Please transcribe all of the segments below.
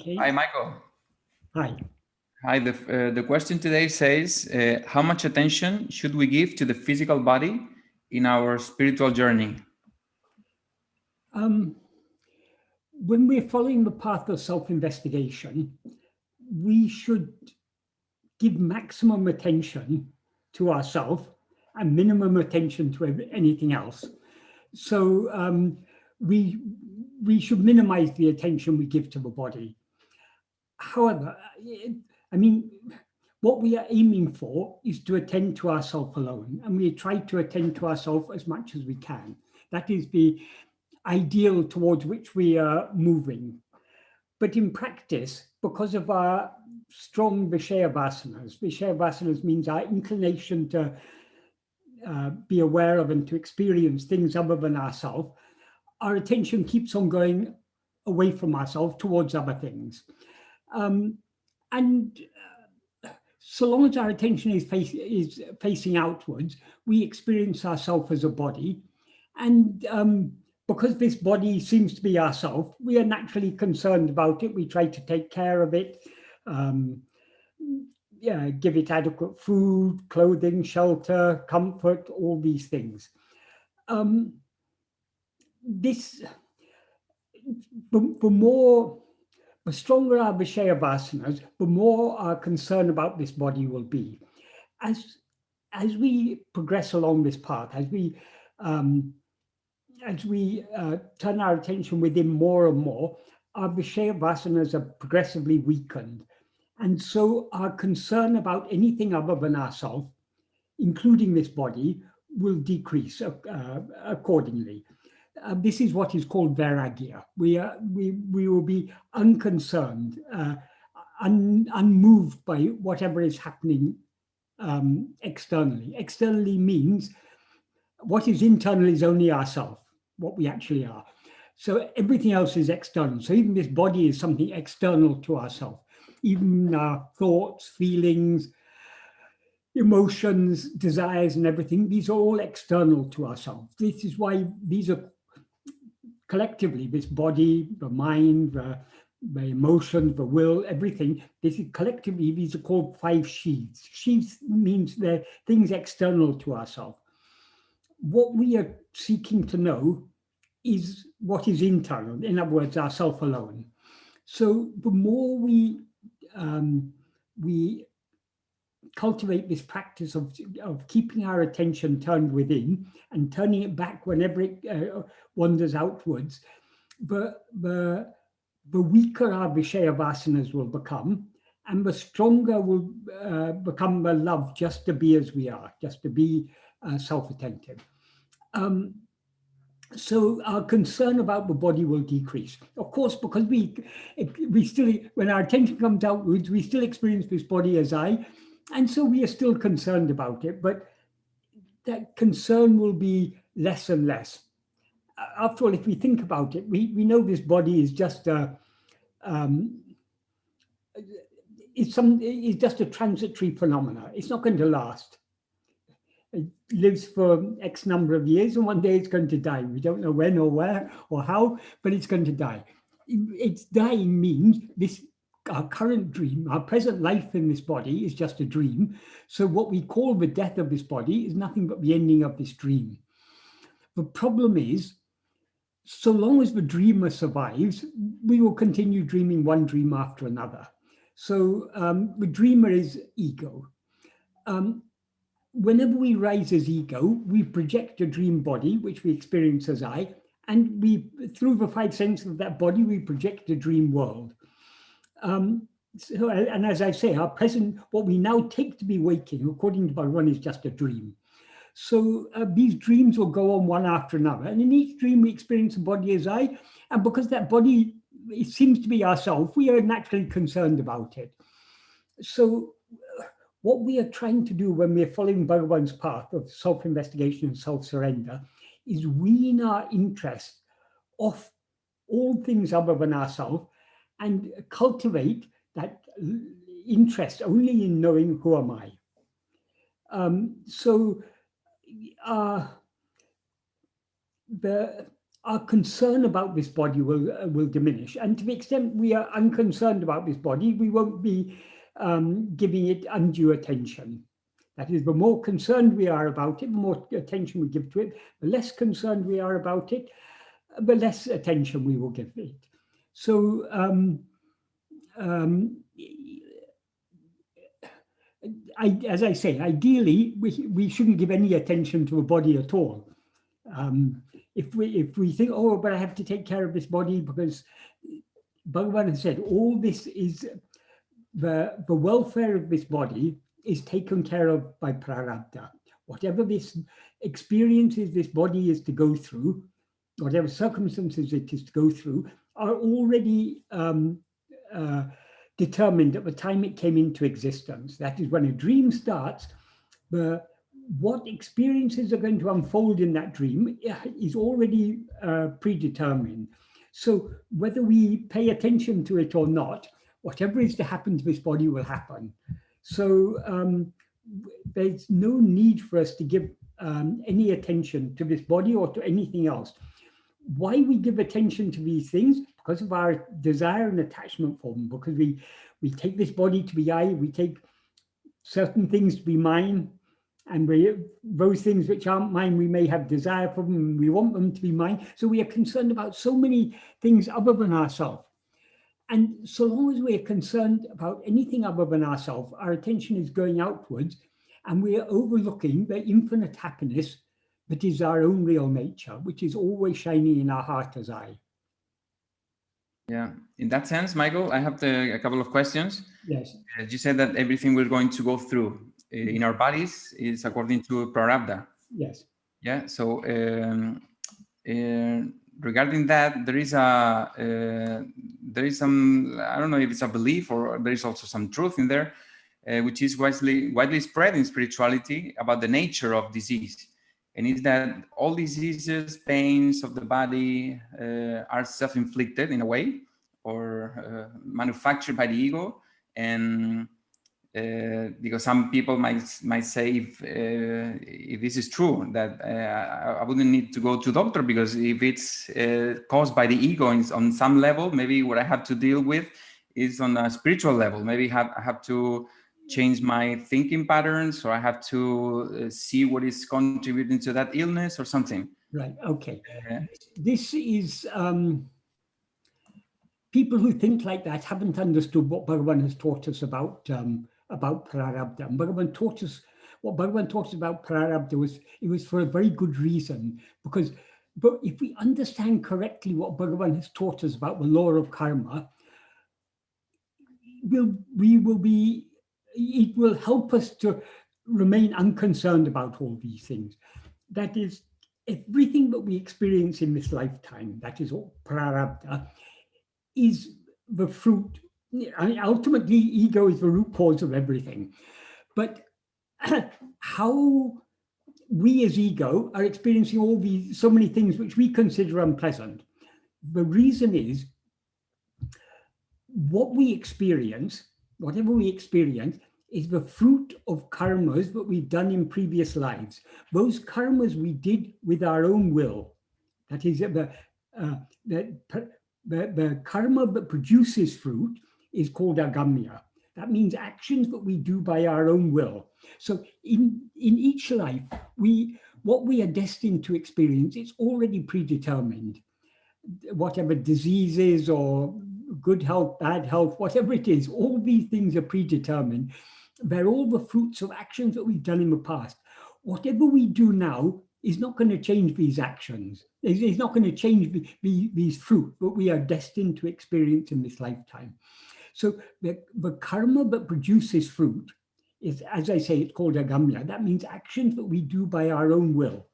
Okay. Hi, Michael. Hi. Hi. The question today says, how much attention should we give to the physical body in our spiritual journey? When we're following the path of self-investigation, we should give maximum attention to ourselves and minimum attention to anything else. So we should minimize the attention we give to the body. However, I mean, what we are aiming for is to attend to ourselves alone, and we try to attend to ourselves as much as we can. That is the ideal towards which we are moving. But in practice, because of our strong Vishayavasanas means our inclination to be aware of and to experience things other than ourselves, our attention keeps on going away from ourselves towards other things. And so long as our attention is facing outwards, we experience ourselves as a body. And because this body seems to be ourself, we are naturally concerned about it. We try to take care of it, give it adequate food, clothing, shelter, comfort, all these things. The stronger our Vishayavasanas, the more our concern about this body will be. As we progress along this path, as we turn our attention within more and more, our Vishayavasanas are progressively weakened. And so our concern about anything other than ourselves, including this body, will decrease accordingly. This is what is called vairagya. We will be unconcerned, unmoved by whatever is happening externally. Externally means what is internal is only ourself, what we actually are. So everything else is external. So even this body is something external to ourselves. Even our thoughts, feelings, emotions, desires, and everything, these are all external to ourselves. This is why these are collectively, this body, the mind, the emotions, the will, everything, collectively, these are called 5 sheaths. Sheaths means they're things external to ourselves. What we are seeking to know is what is internal, in other words, ourself alone. So the more we cultivate this practice of keeping our attention turned within and turning it back whenever it wanders outwards, the weaker our Vishayavasanas will become, and the stronger will become the love just to be as we are, just to be self-attentive. So our concern about the body will decrease. Of course, because we still, when our attention comes outwards, we still experience this body as I, and so we are still concerned about it, but that concern will be less and less. After all, if we think about it, we know this body is just it's just a transitory phenomena. It's not going to last. It lives for X number of years, and one day it's going to die. We don't know when or where or how, but it's going to die. Its dying means our current dream, our present life in this body is just a dream. So what we call the death of this body is nothing but the ending of this dream. The problem is, so long as the dreamer survives, we will continue dreaming one dream after another. So the dreamer is ego. Whenever we rise as ego, we project a dream body, which we experience as I, and through the 5 senses of that body, we project a dream world. And as I say, our present, what we now take to be waking, according to Bhagavan, is just a dream. So these dreams will go on one after another. And in each dream, we experience a body as I, and because that body, it seems to be ourself, we are naturally concerned about it. So what we are trying to do when we're following Bhagavan's path of self-investigation and self-surrender is wean our interest off all things other than ourselves and cultivate that interest only in knowing who am I. our concern about this body will diminish. And to the extent we are unconcerned about this body, we won't be giving it undue attention. That is, the more concerned we are about it, the more attention we give to it. The less concerned we are about it, the less attention we will give it. So as I say, ideally, we shouldn't give any attention to a body at all. If we think, oh, but I have to take care of this body because Bhagavan has said all this is the welfare of this body is taken care of by prarabdha. Whatever this experiences this body is to go through, whatever circumstances it is to go through, are already determined at the time it came into existence. That is, when a dream starts, what experiences are going to unfold in that dream is already predetermined. So whether we pay attention to it or not, whatever is to happen to this body will happen. So there's no need for us to give any attention to this body or to anything else. Why we give attention to these things? Because of our desire and attachment for them, because we take this body to be I, we take certain things to be mine, and those things which aren't mine, we may have desire for them, and we want them to be mine. So we are concerned about so many things other than ourselves. And so long as we are concerned about anything other than ourselves, our attention is going outwards, and we are overlooking the infinite happiness that is our own real nature, which is always shining in our heart as I. Yeah, in that sense, Michael, I have a couple of questions. Yes. You said that everything we're going to go through in our bodies is according to prarabdha. Yes. Yeah. So regarding that, there is some, I don't know if it's a belief or there is also some truth in there, which is widely spread in spirituality about the nature of disease. And is that all diseases, pains of the body are self-inflicted in a way, or manufactured by the ego. And because some people might say, if this is true, that I wouldn't need to go to doctor, because if it's caused by the ego on some level, maybe what I have to deal with is on a spiritual level. Maybe I have to change my thinking patterns, or I have to see what is contributing to that illness or something. Right. Okay. This is people who think like that haven't understood what Bhagavan has taught us about prarabdha. And Bhagavan taught us what Bhagavan taught us about prarabdha was for a very good reason, but if we understand correctly what Bhagavan has taught us about the law of karma, it will help us to remain unconcerned about all these things. That is, everything that we experience in this lifetime, that is all prarabdha, is the fruit. I mean, ultimately, ego is the root cause of everything. But how we as ego are experiencing so many things which we consider unpleasant, the reason is what we experience, whatever we experience, is the fruit of karmas that we've done in previous lives. Those karmas we did with our own will. That is, the karma that produces fruit is called agamya. That means actions that we do by our own will. So in each life, what we are destined to experience, it's already predetermined. Whatever diseases or good health, bad health, whatever it is, all these things are predetermined. They're all the fruits of actions that we've done in the past. Whatever we do now is not going to change these actions. It's not going to change these fruit that we are destined to experience in this lifetime. So the karma that produces fruit is, as I say, it's called agamya. That means actions that we do by our own will.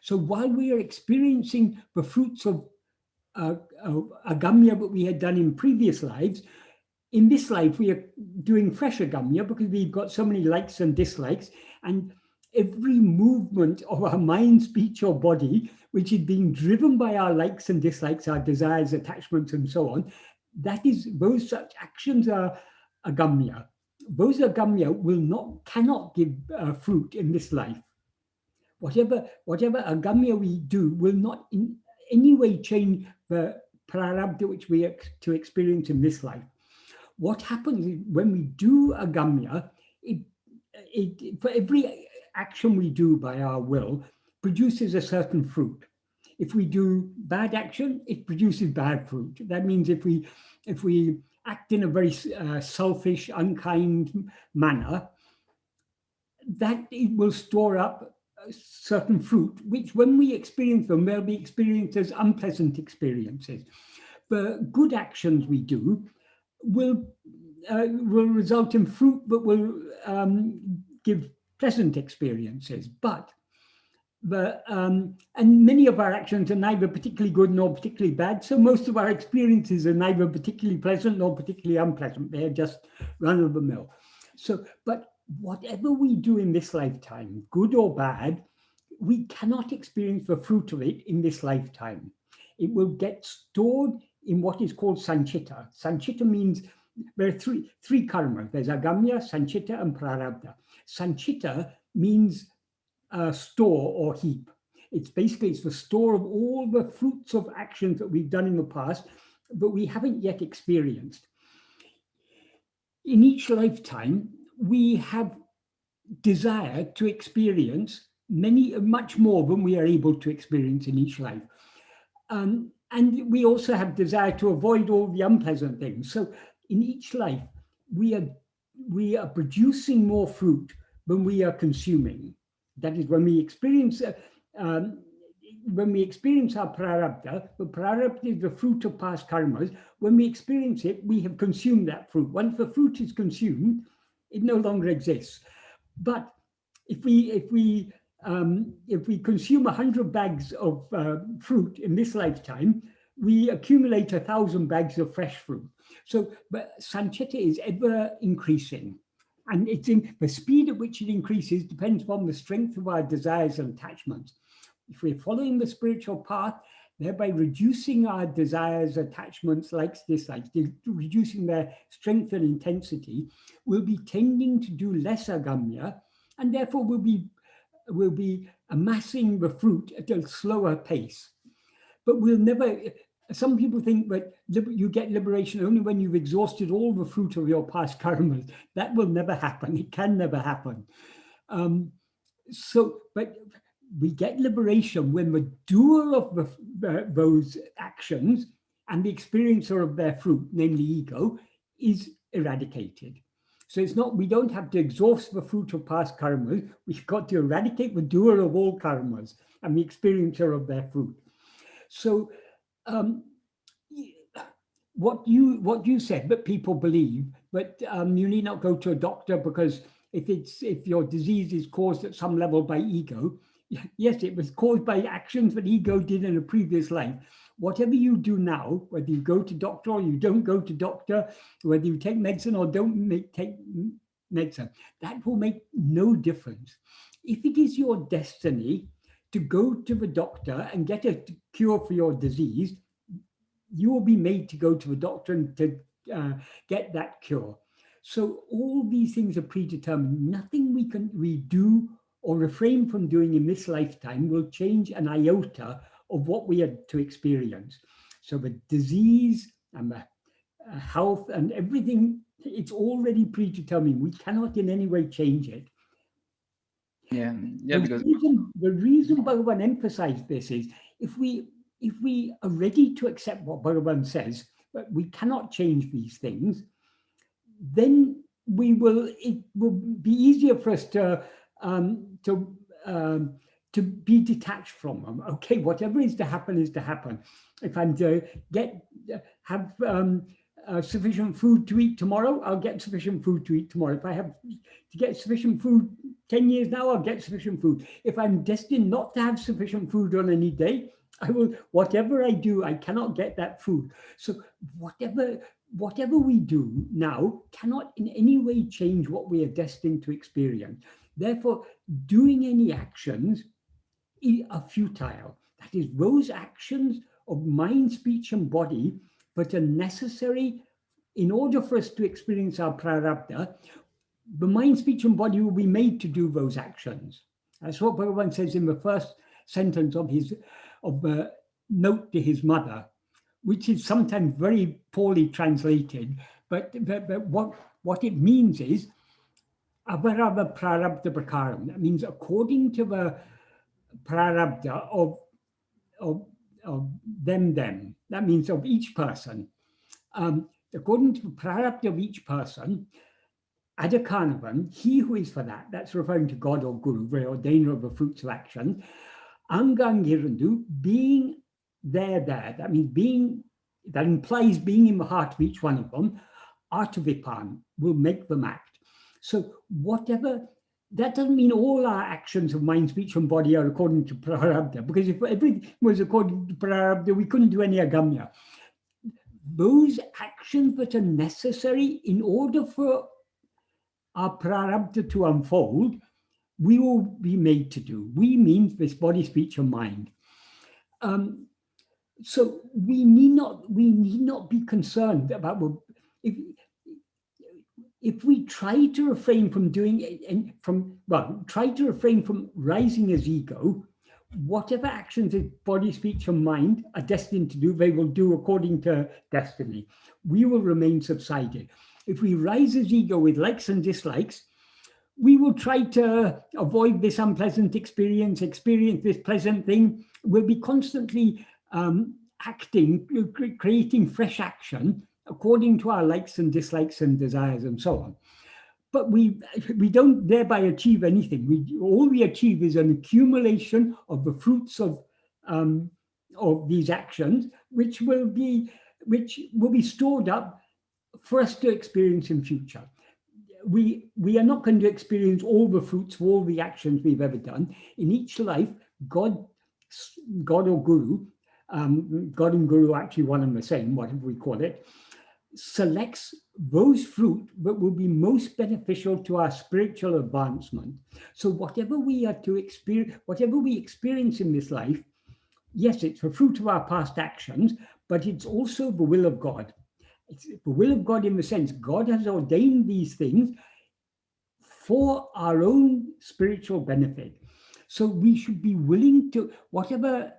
So while we are experiencing the fruits of agamya that we had done in previous lives, in this life we are doing fresh agamya because we've got so many likes and dislikes, and every movement of our mind, speech, or body, which is being driven by our likes and dislikes, our desires, attachments, and so on, those such actions are agamya. Those agamya cannot give fruit in this life. Whatever agamya we do will not any way change the prarabdha which we are to experience in this life. What happens is when we do agamya, for every action we do by our will produces a certain fruit. If we do bad action, it produces bad fruit. That means if we act in a very selfish, unkind manner, that it will store up certain fruit, which when we experience them, they'll be experienced as unpleasant experiences. The good actions we do will result in fruit, but will give pleasant experiences. But and many of our actions are neither particularly good nor particularly bad. So most of our experiences are neither particularly pleasant nor particularly unpleasant. They're just run of the mill. So, but whatever we do in this lifetime, good or bad, we cannot experience the fruit of it in this lifetime. It will get stored in what is called sanchita. Sanchita means there are three karmas. There's agamya, sanchita, and prarabdha. Sanchita means store or heap. It's the store of all the fruits of actions that we've done in the past, but we haven't yet experienced. In each lifetime, we have desire to experience much more than we are able to experience in each life. And we also have desire to avoid all the unpleasant things. So in each life, we are producing more fruit than we are consuming. That is when we experience our prarabdha. The prarabdha is the fruit of past karmas. When we experience it, we have consumed that fruit. Once the fruit is consumed, it no longer exists. But if we consume 100 bags of fruit in this lifetime, we accumulate 1,000 bags of fresh fruit. So, but sanchita is ever increasing, and it's in the speed at which it increases depends upon the strength of our desires and attachments. If we're following the spiritual path, thereby reducing our desires, attachments, likes, dislikes, reducing their strength and intensity, we'll be tending to do less agamya, and therefore we'll be amassing the fruit at a slower pace. But we'll never, some people think that you get liberation only when you've exhausted all the fruit of your past karmas. That will never happen. It can never happen. But we get liberation when the doer of those actions and the experiencer of their fruit, namely ego, is eradicated. So it's not, we don't have to exhaust the fruit of past karmas. We've got to eradicate the doer of all karmas and the experiencer of their fruit. So what you said, that people believe, but you need not go to a doctor because if your disease is caused at some level by ego, yes, it was caused by actions that ego did in a previous life. Whatever you do now, whether you go to doctor or you don't go to doctor, whether you take medicine or don't take medicine, that will make no difference. If it is your destiny to go to the doctor and get a cure for your disease, you will be made to go to the doctor and to get that cure. So all these things are predetermined. Nothing we do or refrain from doing in this lifetime will change an iota of what we are to experience. So the disease and the health and everything, it's already predetermined. We cannot in any way change it. Because the reason Bhagavan emphasized this is if we are ready to accept what Bhagavan says, but we cannot change these things, then it will be easier for us to be detached from them. Okay, whatever is to happen is to happen. If I'm to have sufficient food to eat tomorrow, I'll get sufficient food to eat tomorrow. If I have to get sufficient food 10 years now, I'll get sufficient food. If I'm destined not to have sufficient food on any day, whatever I do, I cannot get that food. So whatever we do now cannot in any way change what we are destined to experience. Therefore, doing any actions are futile. That is, those actions of mind, speech, and body, but are necessary in order for us to experience our prarabdha. The mind, speech, and body will be made to do those actions. That's what Bhagavan says in the first sentence of note to his mother, which is sometimes very poorly translated, but what it means is avarava prarabdha prakaram. That means according to the prarabdha of, of them. That means of each person. According to the prarabdha of each person, Adhikanavan, he who is for that, that's referring to God or Guru, the ordainer of the fruits of action, Angangirandu, being there, that means being, that implies being in the heart of each one of them, Artavipan will make them act. So whatever, that doesn't mean all our actions of mind, speech, and body are according to Prarabdha, because if everything was according to Prarabdha, we couldn't do any Agamya. Those actions that are necessary in order for our Prarabdha to unfold, we will be made to do. We means this body, speech, and mind. So we need not be concerned about if we try to refrain from doing it and try to refrain from rising as ego. Whatever actions of body, speech, and mind are destined to do, they will do according to destiny. We will remain subsided. If we rise as ego with likes and dislikes, we will try to avoid this unpleasant experience this pleasant thing. We'll be constantly acting, creating fresh action according to our likes and dislikes and desires and so on. But we don't thereby achieve anything. All we achieve is an accumulation of the fruits of these actions, which will be stored up for us to experience in future. We are not going to experience all the fruits of all the actions we've ever done. In each life, God or Guru, God and Guru are actually one and the same, whatever we call it, selects those fruit that will be most beneficial to our spiritual advancement. So whatever we are to experience, whatever we experience in this life, yes, it's the fruit of our past actions, but it's also the will of God. It's the will of God in the sense God has ordained these things for our own spiritual benefit. So we should be willing to, whatever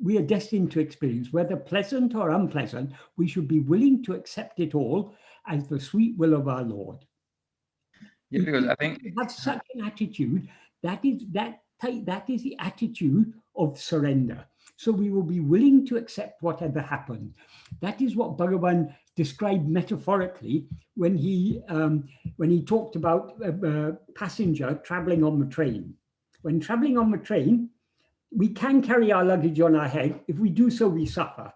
we are destined to experience, whether pleasant or unpleasant, we should be willing to accept it all as the sweet will of our Lord. Yeah, because I think have such an attitude, that is the attitude of surrender. So we will be willing to accept whatever happens. That is what Bhagavan described metaphorically when he talked about a passenger traveling on the train. When traveling on the train, we can carry our luggage on our head. If we do so, we suffer.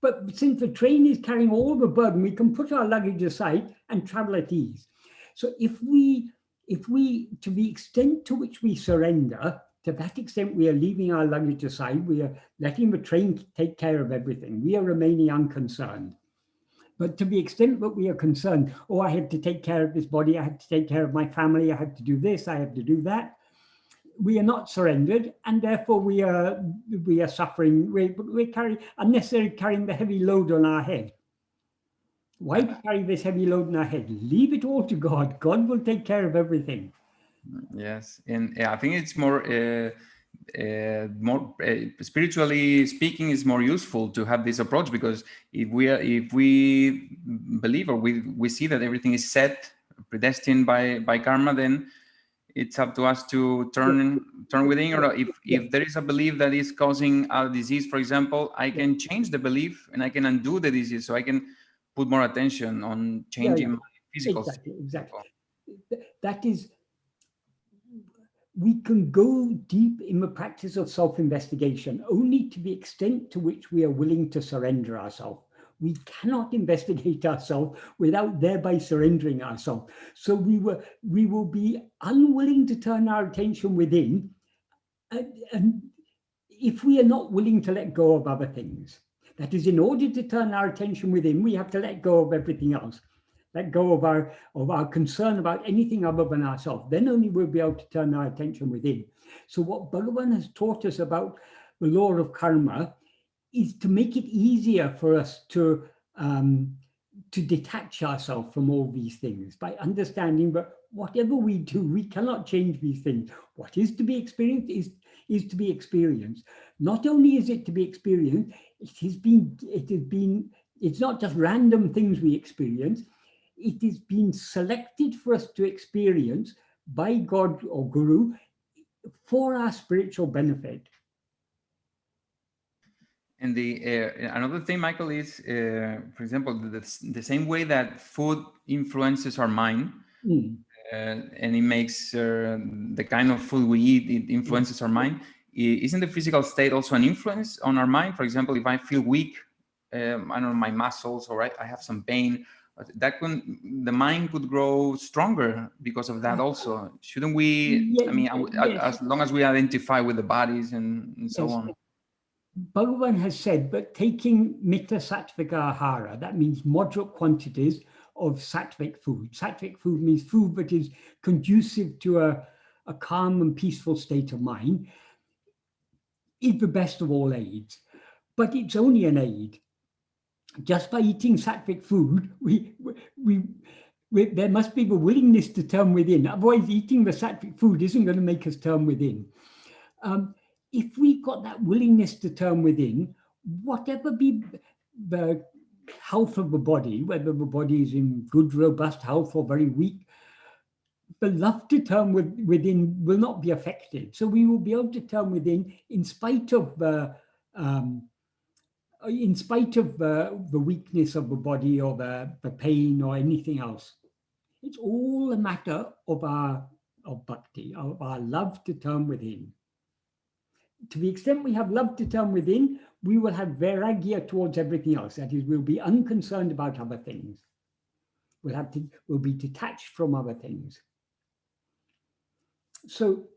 But since the train is carrying all the burden, we can put our luggage aside and travel at ease. So if we, to the extent to which we surrender, to that extent we are leaving our luggage aside, we are letting the train take care of everything. We are remaining unconcerned. But to the extent that we are concerned, oh, I have to take care of this body, I have to take care of my family, I have to do this, I have to do that, we are not surrendered, and therefore we are suffering. We carry unnecessarily carrying the heavy load on our head. Why carry this heavy load on our head? Leave it all to God. God will take care of everything. Yes, and I think it's more spiritually speaking, is more useful to have this approach, because if we believe or we see that everything is set, predestined by karma, then it's up to us to turn within. Or if there is a belief that is causing a disease, for example, I can change the belief and I can undo the disease, so I can put more attention on changing my physical state. Exactly. That is, we can go deep in the practice of self-investigation only to the extent to which we are willing to surrender ourselves. We cannot investigate ourselves without thereby surrendering ourselves. So we will be unwilling to turn our attention within, and if we are not willing to let go of other things. That is, in order to turn our attention within, we have to let go of everything else. Let go of our concern about anything other than ourselves. Then only we'll be able to turn our attention within. So what Bhagavan has taught us about the law of karma is to make it easier for us to detach ourselves from all these things by understanding that whatever we do, we cannot change these things. What is to be experienced is to be experienced. Not only is it to be experienced, it's not just random things we experience. It is being selected for us to experience by God or Guru for our spiritual benefit. And the another thing, Michael, is, for example, the same way that food influences our mind, and it makes the kind of food we eat, it influences our mind. Isn't the physical state also an influence on our mind? For example, if I feel weak, I don't know, my muscles, or I have some pain, the mind could grow stronger because of that also. Shouldn't we, I mean, Yes. as long as we identify with the bodies and so Yes. on. Bhagavan has said, but taking mita sattvika ahara, that means moderate quantities of sattvic food. Sattvic food means food that is conducive to a calm and peaceful state of mind, is the best of all aids. But it's only an aid. Just by eating sattvic food, there must be the willingness to turn within. Otherwise, eating the sattvic food isn't going to make us turn within. If we got that willingness to turn within, whatever be the health of the body, whether the body is in good, robust health or very weak, the love to turn within will not be affected. So we will be able to turn within in spite of the weakness of the body or the pain or anything else. It's all a matter of bhakti, of our love to turn within. To the extent we have love to turn within, we will have vairagya towards everything else. That is, we'll be unconcerned about other things. We'll be detached from other things. So,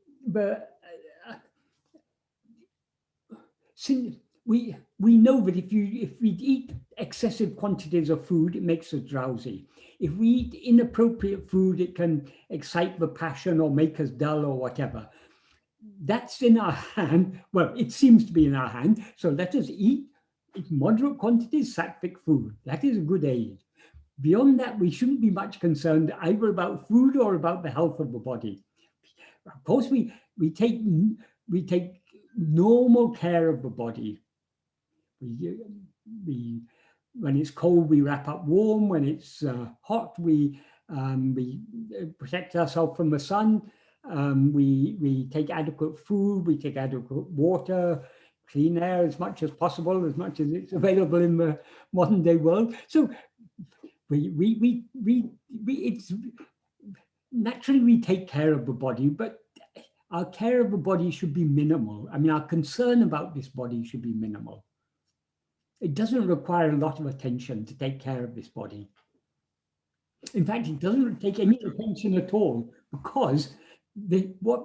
we know that if we eat excessive quantities of food, it makes us drowsy. If we eat inappropriate food, it can excite the passion or make us dull or whatever. That's in our hand. Well, it seems to be in our hand. So let us eat moderate quantities sattvic food. That is a good aid. Beyond that, we shouldn't be much concerned either about food or about the health of the body. Of course, we take normal care of the body. When it's cold, we wrap up warm. When it's hot, we protect ourselves from the sun. We take adequate food, we take adequate water, clean air as much as possible, as much as it's available in the modern day world. So it's naturally we take care of the body, but our care of the body should be minimal. I mean, our concern about this body should be minimal. It doesn't require a lot of attention to take care of this body. In fact, it doesn't take any attention at all, because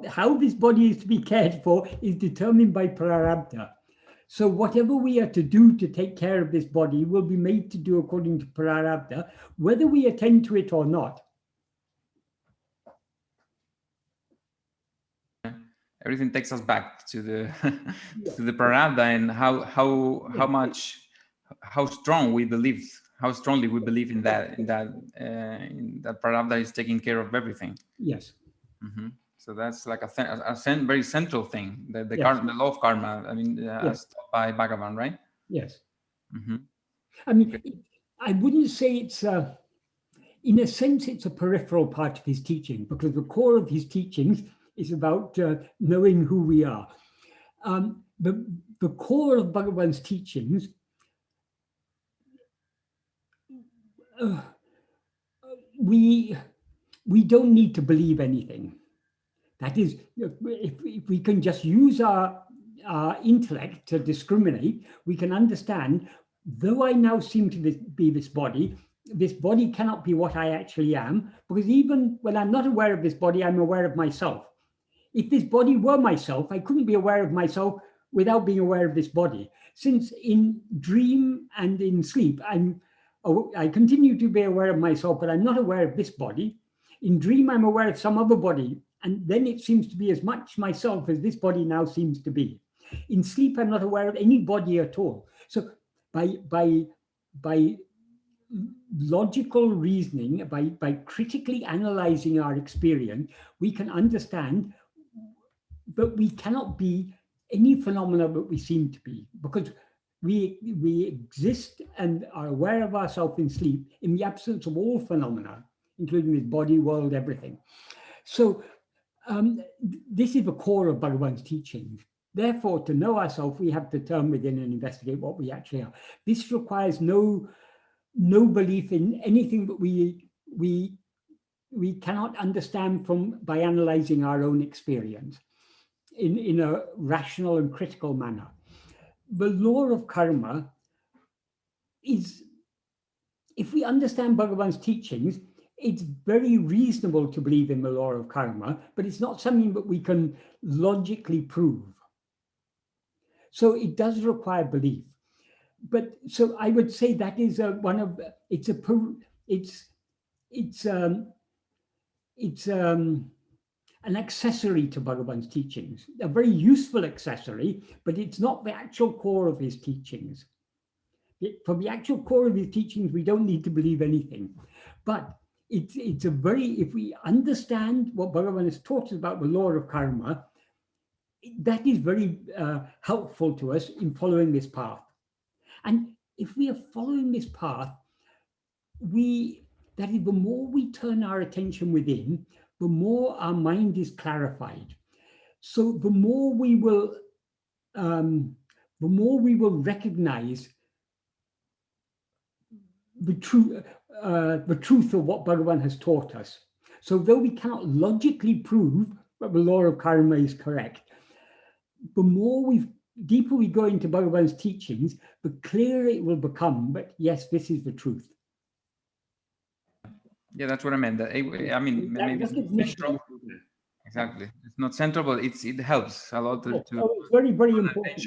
how this body is to be cared for is determined by prarabdha. So whatever we are to do to take care of this body will be made to do according to prarabdha, whether we attend to it or not. Everything takes us back to the to the prarabdha, and how strong we believe, how strongly we believe in that prarabdha is taking care of everything. Yes. Mm-hmm. So that's like a very central thing, the law of karma. I mean, as taught by Bhagavan, right? Yes. Mm-hmm. I mean, I wouldn't say it's in a sense, it's a peripheral part of his teaching, because the core of his teachings is about knowing who we are. The core of Bhagavan's teachings we don't need to believe anything. That is, if we can just use our intellect to discriminate, we can understand, though I now seem to be this body cannot be what I actually am, because even when I'm not aware of this body, I'm aware of myself. If this body were myself, I couldn't be aware of myself without being aware of this body. Since in dream and in sleep, I continue to be aware of myself, but I'm not aware of this body. In dream, I'm aware of some other body, and then it seems to be as much myself as this body now seems to be. In sleep, I'm not aware of any body at all. So by logical reasoning, by critically analyzing our experience, we can understand but we cannot be any phenomena that we seem to be, because we exist and are aware of ourselves in sleep in the absence of all phenomena, including this body, world, everything. So this is the core of Bhagavan's teachings. Therefore, to know ourselves, we have to turn within and investigate what we actually are. This requires no belief in anything that we cannot understand by analyzing our own experience in a rational and critical manner. The law of karma is, if we understand Bhagavan's teachings, it's very reasonable to believe in the law of karma, but it's not something that we can logically prove. So it does require belief. But so I would say that is it's an accessory to Bhagavan's teachings, a very useful accessory, but it's not the actual core of his teachings. For the actual core of his teachings, we don't need to believe anything. But it's a very, if we understand what Bhagavan has taught us about the law of karma, that is very helpful to us in following this path. And if we are following this path, that is, the more we turn our attention within, the more our mind is clarified. So the more we will recognize the truth of what Bhagavan has taught us. So though we cannot logically prove that the law of karma is correct, the deeper we go into Bhagavan's teachings, the clearer it will become that yes, this is the truth. Yeah, that's what I meant. I mean, maybe it's not central. Exactly, it's not central, but it helps a lot to it's very, very important.